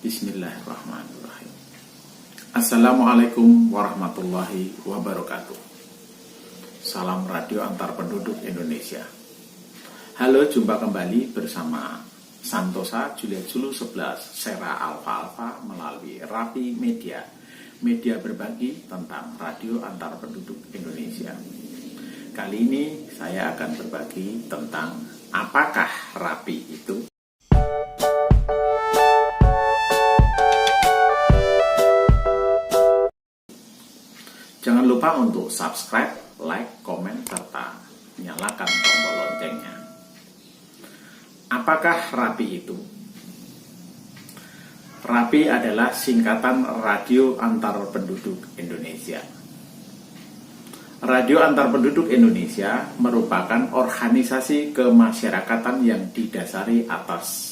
Bismillahirrahmanirrahim. Assalamualaikum warahmatullahi wabarakatuh. Salam radio antar penduduk Indonesia. Halo, jumpa kembali bersama Santosa Juliet Zulu 11 Sera Alfa Alfa melalui Rapi Media, media berbagi tentang radio antar penduduk Indonesia. Kali ini saya akan berbagi tentang apakah Rapi itu. Jangan lupa untuk subscribe, like, komen, serta nyalakan tombol loncengnya. Apakah Rapi itu? Rapi adalah singkatan Radio Antar Penduduk Indonesia. Radio Antar Penduduk Indonesia merupakan organisasi kemasyarakatan yang didasari atas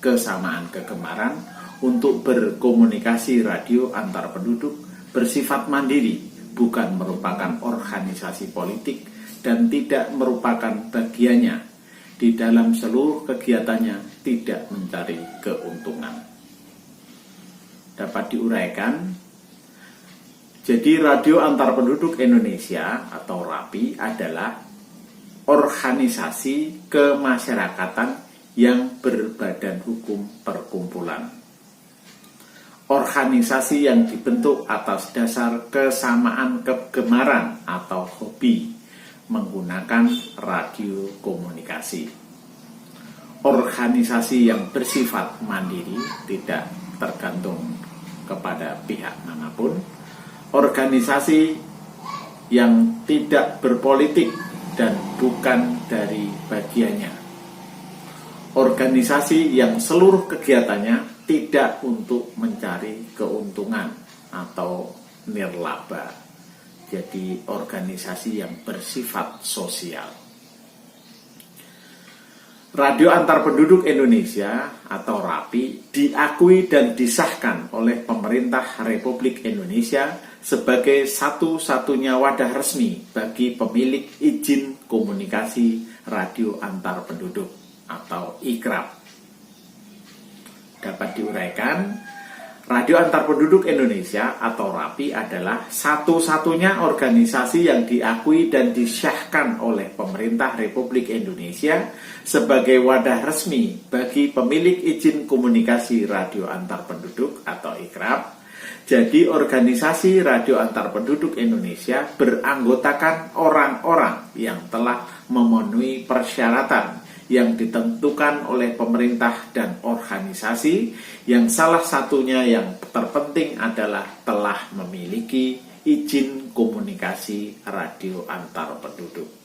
kesamaan kegemaran untuk berkomunikasi radio antar penduduk, bersifat mandiri, bukan merupakan organisasi politik dan tidak merupakan bagiannya di dalam seluruh kegiatannya, tidak mencari keuntungan. Dapat diuraikan, jadi Radio Antar Penduduk Indonesia atau Rapi adalah organisasi kemasyarakatan yang berbadan hukum perkumpulan. Organisasi yang dibentuk atas dasar kesamaan kegemaran atau hobi menggunakan radio komunikasi. Organisasi yang bersifat mandiri, tidak tergantung kepada pihak manapun. Organisasi yang tidak berpolitik dan bukan dari bagiannya. Organisasi yang seluruh kegiatannya tidak untuk mencari keuntungan atau nirlaba. Jadi organisasi yang bersifat sosial. Radio Antar Penduduk Indonesia atau Rapi diakui dan disahkan oleh pemerintah Republik Indonesia sebagai satu-satunya wadah resmi bagi pemilik izin komunikasi radio antar penduduk atau IKRAP. Dapat diuraikan, Radio Antar Penduduk Indonesia atau Rapi adalah satu-satunya organisasi yang diakui dan disyahkan oleh pemerintah Republik Indonesia sebagai wadah resmi bagi pemilik izin komunikasi radio antar penduduk atau IKRAP. Jadi organisasi Radio Antar Penduduk Indonesia beranggotakan orang-orang yang telah memenuhi persyaratan yang ditentukan oleh pemerintah dan organisasi, yang salah satunya yang terpenting adalah telah memiliki izin komunikasi radio antar penduduk.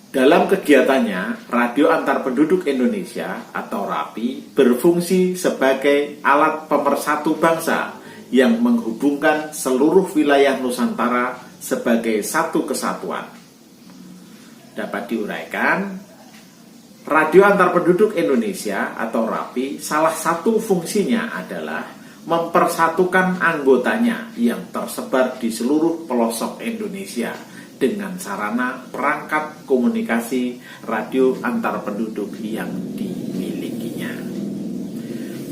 Dalam kegiatannya, Radio Antar Penduduk Indonesia atau Rapi berfungsi sebagai alat pemersatu bangsa yang menghubungkan seluruh wilayah Nusantara sebagai satu kesatuan. Dapat diuraikan, Radio Antar Penduduk Indonesia atau Rapi salah satu fungsinya adalah mempersatukan anggotanya yang tersebar di seluruh pelosok Indonesia dengan sarana perangkat komunikasi radio antar penduduk yang dimilikinya.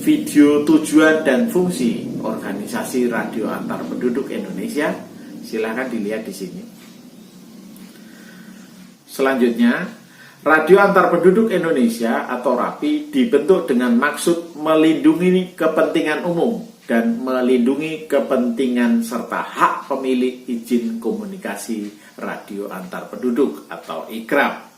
Video tujuan dan fungsi organisasi Radio Antar Penduduk Indonesia silakan dilihat di sini. Selanjutnya, Radio Antar Penduduk Indonesia atau Rapi dibentuk dengan maksud melindungi kepentingan umum dan melindungi kepentingan serta hak pemilik izin komunikasi radio antar penduduk atau IKRAP.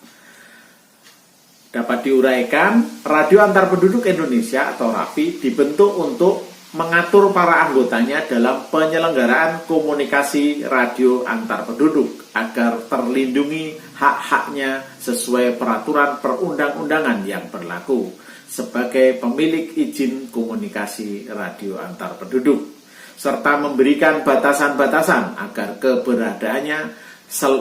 Dapat diuraikan, Radio Antar Penduduk Indonesia atau Rapi dibentuk untuk mengatur para anggotanya dalam penyelenggaraan komunikasi radio antar penduduk agar terlindungi hak-haknya sesuai peraturan perundang-undangan yang berlaku sebagai pemilik izin komunikasi radio antar penduduk, serta memberikan batasan-batasan agar keberadaannya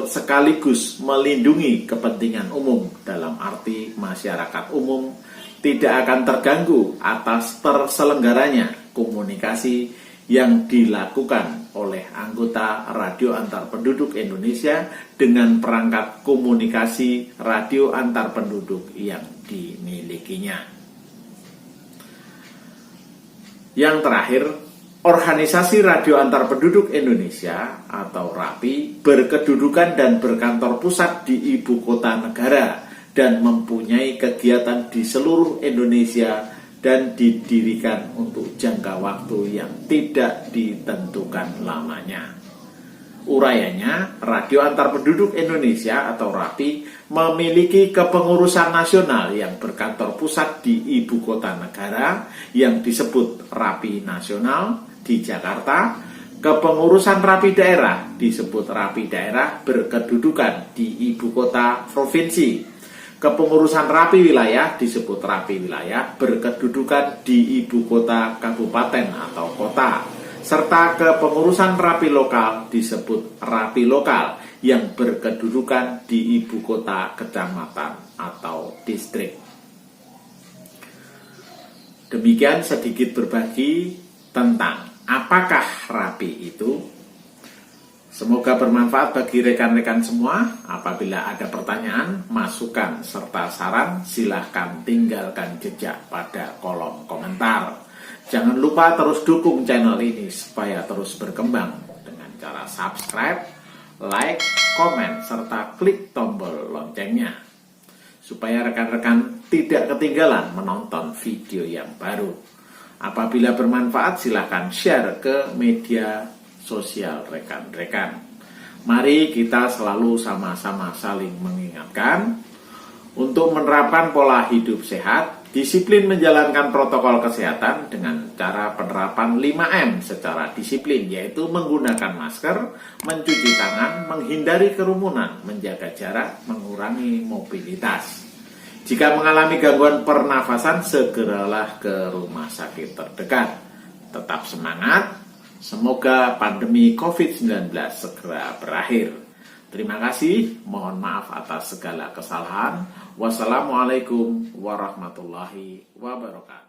sekaligus melindungi kepentingan umum dalam arti masyarakat umum tidak akan terganggu atas terselenggaranya komunikasi yang dilakukan oleh anggota Radio Antar Penduduk Indonesia dengan perangkat komunikasi radio antar penduduk yang dimilikinya. Yang terakhir, Organisasi Radio Antar Penduduk Indonesia atau RAPI berkedudukan dan berkantor pusat di ibu kota negara dan mempunyai kegiatan di seluruh Indonesia dan didirikan untuk jangka waktu yang tidak ditentukan lamanya. Urayanya, Radio Antar Penduduk Indonesia atau RAPI memiliki kepengurusan nasional yang berkantor pusat di ibu kota negara yang disebut RAPI Nasional di Jakarta. Kepengurusan RAPI daerah disebut RAPI daerah berkedudukan di ibu kota provinsi. Kepengurusan RAPI wilayah disebut RAPI wilayah berkedudukan di ibu kota kabupaten atau kota. Serta kepengurusan RAPI lokal disebut RAPI lokal yang berkedudukan di ibu kota kecamatan atau distrik. Demikian sedikit berbagi tentang apakah RAPI itu. Semoga bermanfaat bagi rekan-rekan semua. Apabila ada pertanyaan, masukan, serta saran, silahkan tinggalkan jejak pada kolom komentar. Jangan lupa terus dukung channel ini supaya terus berkembang dengan cara subscribe, like, komen, serta klik tombol loncengnya. Supaya rekan-rekan tidak ketinggalan menonton video yang baru. Apabila bermanfaat, silahkan share ke media sosial rekan-rekan. Mari kita selalu sama-sama saling mengingatkan untuk menerapkan pola hidup sehat, disiplin menjalankan protokol kesehatan dengan cara penerapan 5M secara disiplin, yaitu menggunakan masker, mencuci tangan, menghindari kerumunan, menjaga jarak, mengurangi mobilitas. Jika mengalami gangguan pernafasan, segeralah ke rumah sakit terdekat. Tetap semangat, semoga pandemi COVID-19 segera berakhir. Terima kasih, mohon maaf atas segala kesalahan. Wassalamualaikum warahmatullahi wabarakatuh.